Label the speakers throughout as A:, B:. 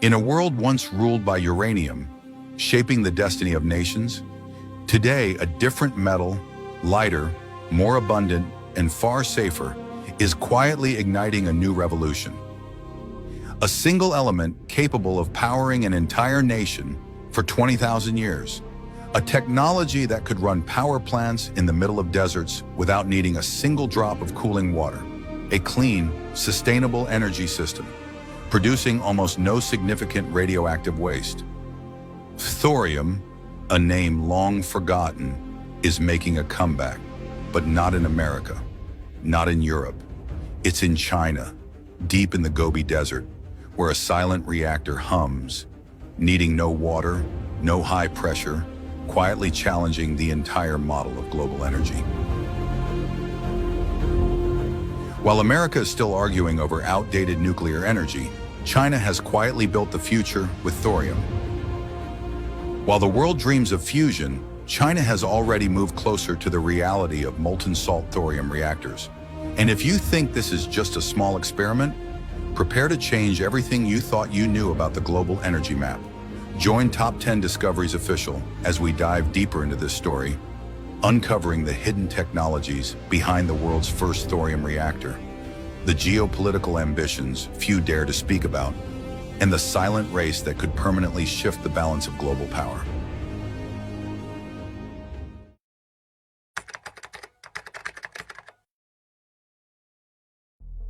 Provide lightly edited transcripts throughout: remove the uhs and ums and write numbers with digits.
A: In a world once ruled by uranium, shaping the destiny of nations, today a different metal, lighter, more abundant, and far safer, is quietly igniting a new revolution. A single element capable of powering an entire nation for 20,000 years. A technology that could run power plants in the middle of deserts without needing a single drop of cooling water. A clean, sustainable energy system, producing almost no significant radioactive waste. Thorium, a name long forgotten, is making a comeback, but not in America, not in Europe. It's in China, deep in the Gobi Desert, where a silent reactor hums, needing no water, no high pressure, quietly challenging the entire model of global energy. While America is still arguing over outdated nuclear energy, China has quietly built the future with thorium. While the world dreams of fusion, China has already moved closer to the reality of molten salt thorium reactors. And if you think this is just a small experiment, prepare to change everything you thought you knew about the global energy map. Join Top 10 Discoveries Official as we dive deeper into this story, uncovering the hidden technologies behind the world's first thorium reactor, the geopolitical ambitions few dare to speak about, and the silent race that could permanently shift the balance of global power.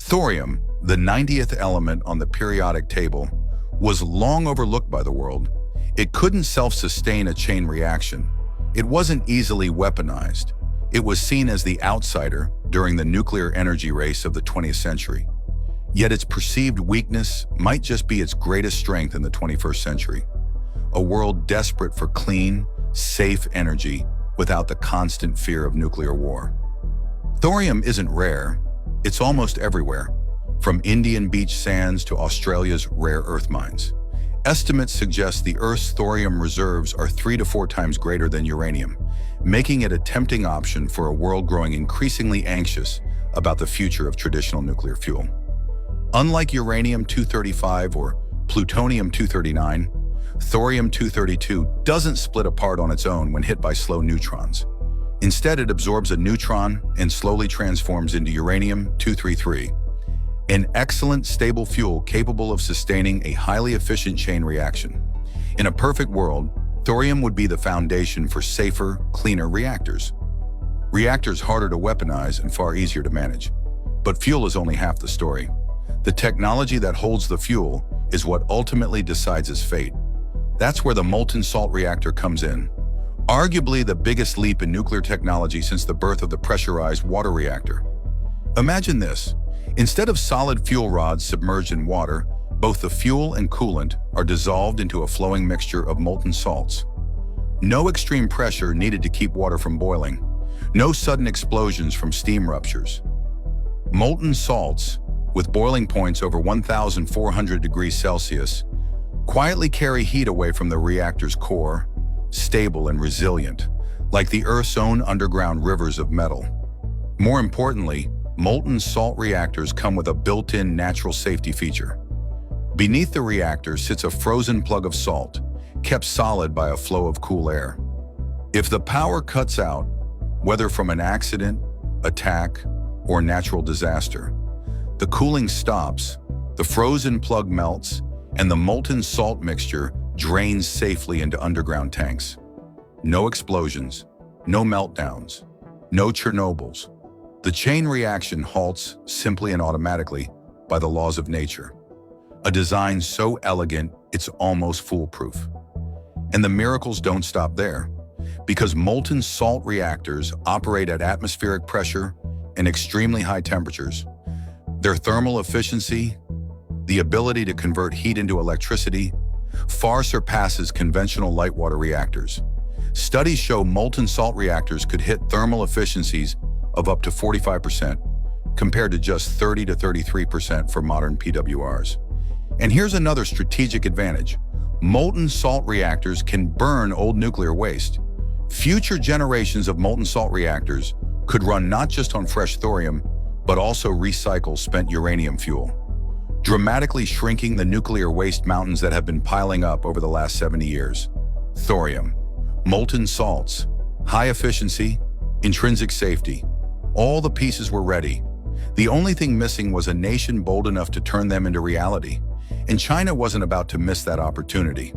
A: Thorium, the 90th element on the periodic table, was long overlooked by the world. It couldn't self-sustain a chain reaction. It wasn't easily weaponized. It was seen as the outsider during the nuclear energy race of the 20th century. Yet its perceived weakness might just be its greatest strength in the 21st century. A world desperate for clean, safe energy without the constant fear of nuclear war. Thorium isn't rare. It's almost everywhere, from Indian beach sands to Australia's rare earth mines. Estimates suggest the Earth's thorium reserves are 3 to 4 times greater than uranium, making it a tempting option for a world growing increasingly anxious about the future of traditional nuclear fuel. Unlike uranium-235 or plutonium-239, thorium-232 doesn't split apart on its own when hit by slow neutrons. Instead, it absorbs a neutron and slowly transforms into uranium-233, an excellent, stable fuel capable of sustaining a highly efficient chain reaction. In a perfect world, thorium would be the foundation for safer, cleaner reactors. Reactors harder to weaponize and far easier to manage. But fuel is only half the story. The technology that holds the fuel is what ultimately decides its fate. That's where the molten salt reactor comes in. Arguably the biggest leap in nuclear technology since the birth of the pressurized water reactor. Imagine this. Instead of solid fuel rods submerged in water, both the fuel and coolant are dissolved into a flowing mixture of molten salts. No extreme pressure needed to keep water from boiling. No sudden explosions from steam ruptures. Molten salts, with boiling points over 1,400 degrees Celsius, quietly carry heat away from the reactor's core, stable and resilient, like the Earth's own underground rivers of metal. More importantly, molten salt reactors come with a built-in natural safety feature. Beneath the reactor sits a frozen plug of salt, kept solid by a flow of cool air. If the power cuts out, whether from an accident, attack, or natural disaster, the cooling stops, the frozen plug melts, and the molten salt mixture drains safely into underground tanks. No explosions, no meltdowns, no Chernobyls. The chain reaction halts simply and automatically by the laws of nature. A design so elegant, it's almost foolproof. And the miracles don't stop there, because molten salt reactors operate at atmospheric pressure and extremely high temperatures. Their thermal efficiency, the ability to convert heat into electricity, far surpasses conventional light water reactors. Studies show molten salt reactors could hit thermal efficiencies of up to 45%, compared to just 30 to 33% for modern PWRs. And here's another strategic advantage. Molten salt reactors can burn old nuclear waste. Future generations of molten salt reactors could run not just on fresh thorium, but also recycle spent uranium fuel. dramatically shrinking the nuclear waste mountains that have been piling up over the last 70 years. Thorium, molten salts, high efficiency, intrinsic safety. All the pieces were ready. The only thing missing was a nation bold enough to turn them into reality, and China wasn't about to miss that opportunity.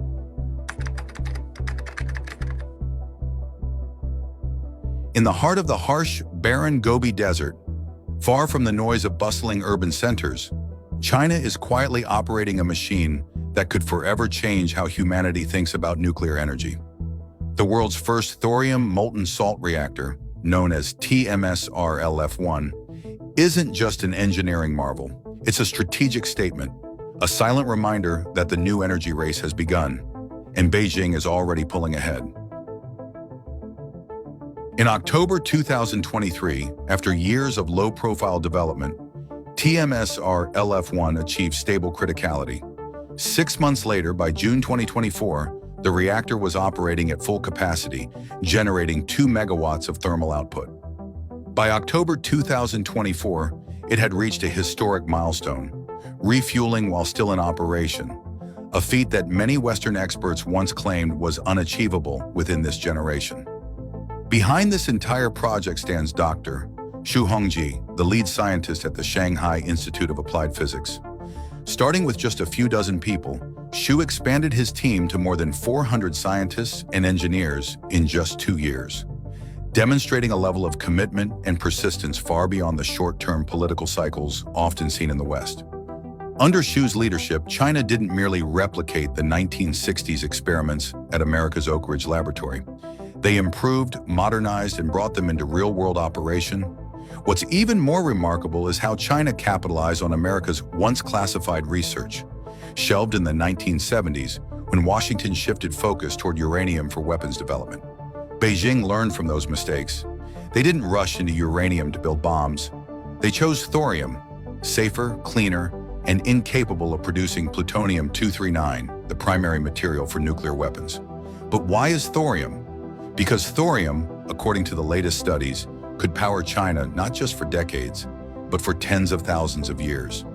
A: In the heart of the harsh, barren Gobi Desert, far from the noise of bustling urban centers, China is quietly operating a machine that could forever change how humanity thinks about nuclear energy. The world's first thorium molten salt reactor, known as TMSR-LF1, isn't just an engineering marvel. It's a strategic statement, a silent reminder that the new energy race has begun, and Beijing is already pulling ahead. In October 2023, after years of low-profile development, TMSR-LF1 achieved stable criticality. 6 months later, by June 2024, the reactor was operating at full capacity, generating 2 megawatts of thermal output. By October 2024, it had reached a historic milestone, refueling while still in operation, a feat that many Western experts once claimed was unachievable within this generation. Behind this entire project stands Dr. Xu Hongji, the lead scientist at the Shanghai Institute of Applied Physics. Starting with just a few dozen people, Xu expanded his team to more than 400 scientists and engineers in just 2 years, demonstrating a level of commitment and persistence far beyond the short-term political cycles often seen in the West. Under Xu's leadership, China didn't merely replicate the 1960s experiments at America's Oak Ridge Laboratory. They improved, modernized, and brought them into real-world operation. What's even more remarkable is how China capitalized on America's once classified research, shelved in the 1970s when Washington shifted focus toward uranium for weapons development. Beijing learned from those mistakes. They didn't rush into uranium to build bombs. They chose thorium, safer, cleaner, and incapable of producing plutonium-239, the primary material for nuclear weapons. But why is thorium? Because thorium, according to the latest studies, could power China not just for decades, but for tens of thousands of years.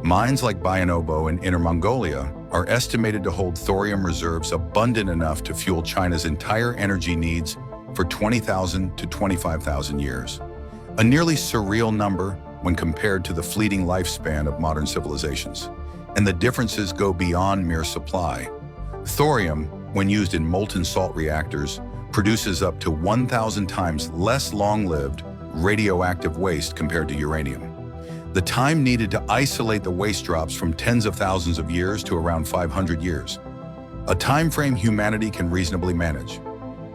A: Mines like Bayan-Obo in Inner Mongolia are estimated to hold thorium reserves abundant enough to fuel China's entire energy needs for 20,000 to 25,000 years. A nearly surreal number when compared to the fleeting lifespan of modern civilizations. And the differences go beyond mere supply. Thorium, when used in molten salt reactors, produces up to 1,000 times less long-lived radioactive waste compared to uranium. The time needed to isolate the waste drops from tens of thousands of years to around 500 years, a time frame humanity can reasonably manage.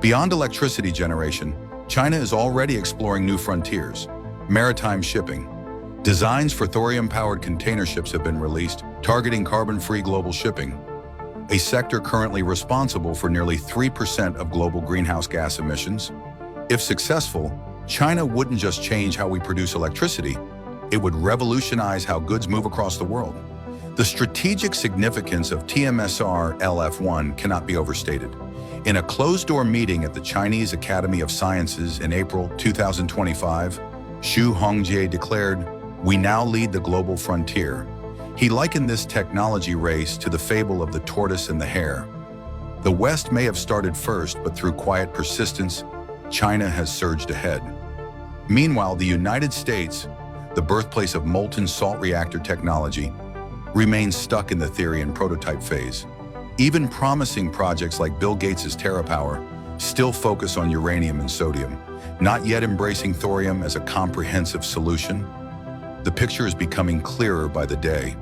A: Beyond electricity generation, China is already exploring new frontiers: maritime shipping. Designs for thorium-powered container ships have been released, targeting carbon-free global shipping, a sector currently responsible for nearly 3% of global greenhouse gas emissions. If successful, China wouldn't just change how we produce electricity, it would revolutionize how goods move across the world. The strategic significance of TMSR-LF1 cannot be overstated. In a closed-door meeting at the Chinese Academy of Sciences in April 2025, Xu Hongji declared, "We now lead the global frontier." He likened this technology race to the fable of the tortoise and the hare. The West may have started first, but through quiet persistence, China has surged ahead. Meanwhile, the United States, the birthplace of molten salt reactor technology, remains stuck in the theory and prototype phase. Even promising projects like Bill Gates' TerraPower still focus on uranium and sodium, not yet embracing thorium as a comprehensive solution. The picture is becoming clearer by the day.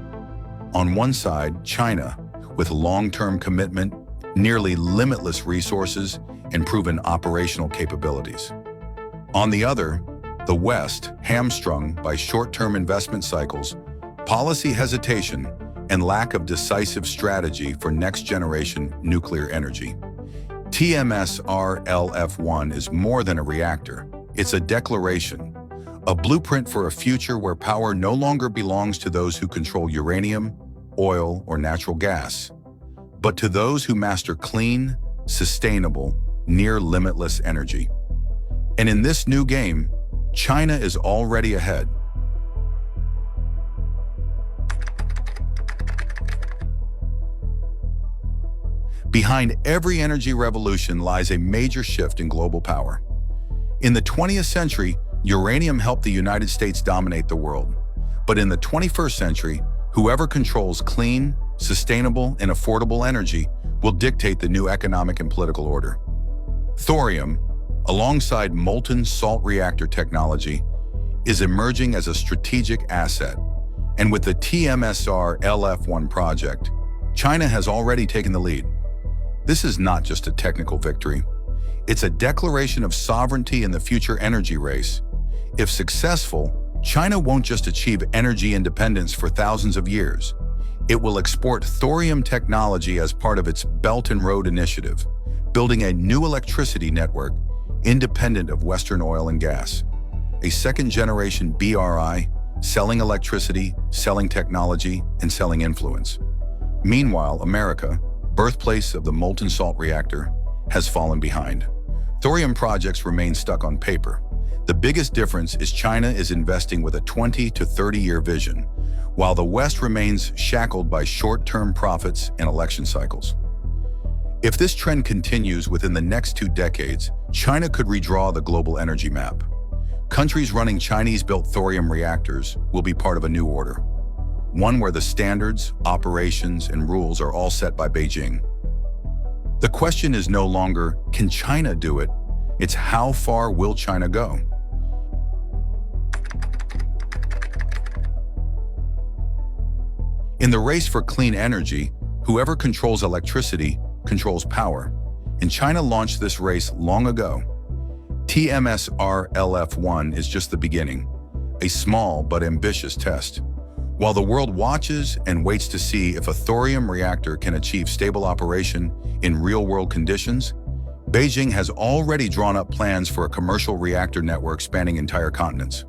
A: On one side, China, with long-term commitment, nearly limitless resources, and proven operational capabilities. On the other, the West, hamstrung by short-term investment cycles, policy hesitation, and lack of decisive strategy for next-generation nuclear energy. TMSR-LF1 is more than a reactor. It's a declaration, a blueprint for a future where power no longer belongs to those who control uranium, oil, or natural gas, but to those who master clean, sustainable, near-limitless energy. And in this new game, China is already ahead. Behind every energy revolution lies a major shift in global power. In the 20th century, uranium helped the United States dominate the world. But in the 21st century, whoever controls clean, sustainable, and affordable energy will dictate the new economic and political order. Thorium, alongside molten salt reactor technology, is emerging as a strategic asset. And with the TMSR LF1 project, China has already taken the lead. This is not just a technical victory. It's a declaration of sovereignty in the future energy race. If successful, China won't just achieve energy independence for thousands of years. It will export thorium technology as part of its Belt and Road Initiative, building a new electricity network independent of Western oil and gas. A second-generation BRI, selling electricity, selling technology, and selling influence. Meanwhile, America, birthplace of the molten salt reactor, has fallen behind. Thorium projects remain stuck on paper. The biggest difference is China is investing with a 20 to 30-year vision, while the West remains shackled by short-term profits and election cycles. If this trend continues within the next 2 decades, China could redraw the global energy map. Countries running Chinese-built thorium reactors will be part of a new order, one where the standards, operations, and rules are all set by Beijing. The question is no longer, can China do it? It's how far will China go? In the race for clean energy, whoever controls electricity controls power, and China launched this race long ago. TMSR LF1 is just the beginning, a small but ambitious test. While the world watches and waits to see if a thorium reactor can achieve stable operation in real-world conditions, Beijing has already drawn up plans for a commercial reactor network spanning entire continents.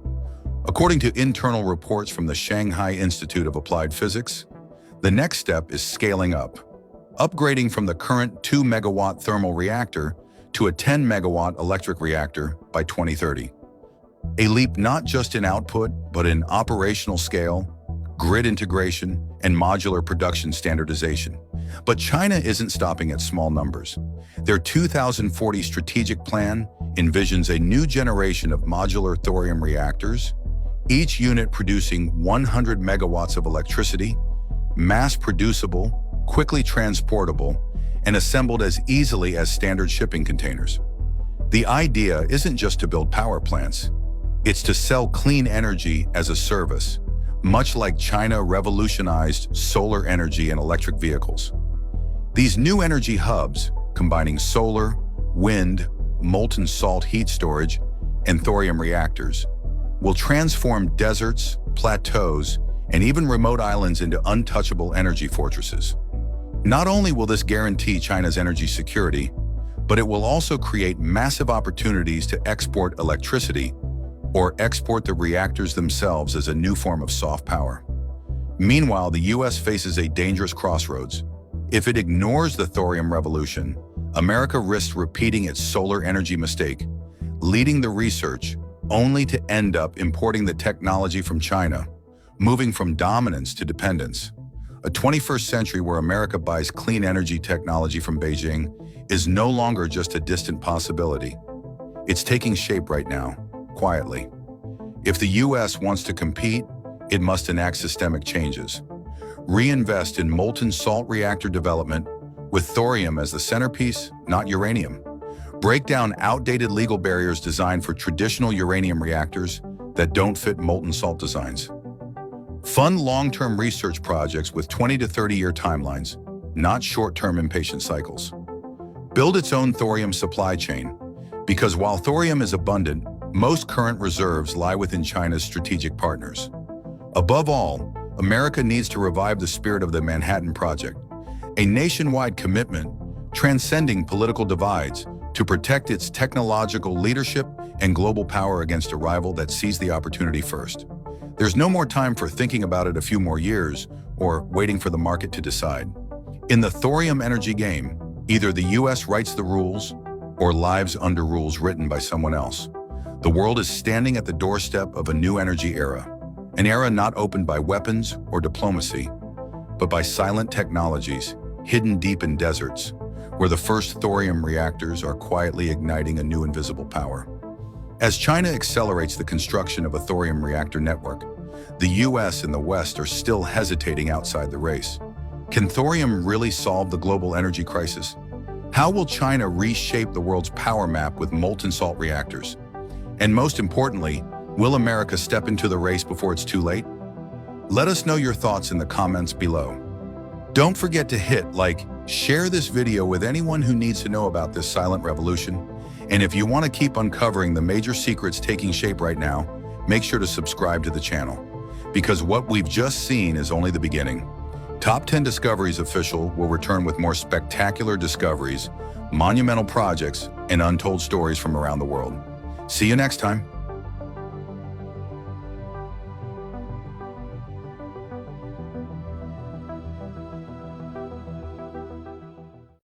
A: According to internal reports from the Shanghai Institute of Applied Physics, the next step is scaling up, upgrading from the current 2-megawatt thermal reactor to a 10-megawatt electric reactor by 2030. A leap not just in output, but in operational scale, grid integration, and modular production standardization. But China isn't stopping at small numbers. Their 2040 strategic plan envisions a new generation of modular thorium reactors, each unit producing 100 megawatts of electricity, mass-producible, quickly transportable, and assembled as easily as standard shipping containers. The idea isn't just to build power plants. It's to sell clean energy as a service, much like China revolutionized solar energy and electric vehicles. These new energy hubs, combining solar, wind, molten salt heat storage, and thorium reactors, will transform deserts, plateaus, and even remote islands into untouchable energy fortresses. Not only will this guarantee China's energy security, but it will also create massive opportunities to export electricity or export the reactors themselves as a new form of soft power. Meanwhile, the US faces a dangerous crossroads. If it ignores the thorium revolution, America risks repeating its solar energy mistake, leading the research only to end up importing the technology from China, moving from dominance to dependence. A 21st century where America buys clean energy technology from Beijing is no longer just a distant possibility. It's taking shape right now, quietly. If the US wants to compete, it must enact systemic changes. Reinvest in molten salt reactor development with thorium as the centerpiece, not uranium. Break down outdated legal barriers designed for traditional uranium reactors that don't fit molten salt designs. Fund long-term research projects with 20 to 30-year timelines, not short-term impatient cycles. Build its own thorium supply chain, because while thorium is abundant, most current reserves lie within China's strategic partners. Above all, America needs to revive the spirit of the Manhattan Project, a nationwide commitment transcending political divides to protect its technological leadership and global power against a rival that sees the opportunity first. There's no more time for thinking about it a few more years or waiting for the market to decide. In the thorium energy game, either the US writes the rules or lives under rules written by someone else. The world is standing at the doorstep of a new energy era, an era not opened by weapons or diplomacy, but by silent technologies hidden deep in deserts, where the first thorium reactors are quietly igniting a new invisible power. As China accelerates the construction of a thorium reactor network, the US and the West are still hesitating outside the race. Can thorium really solve the global energy crisis? How will China reshape the world's power map with molten salt reactors? And most importantly, will America step into the race before it's too late? Let us know your thoughts in the comments below. Don't forget to hit like, share this video with anyone who needs to know about this silent revolution. And if you want to keep uncovering the major secrets taking shape right now, make sure to subscribe to the channel. Because what we've just seen is only the beginning. Top 10 Discoveries Official will return with more spectacular discoveries, monumental projects, and untold stories from around the world. See you next time.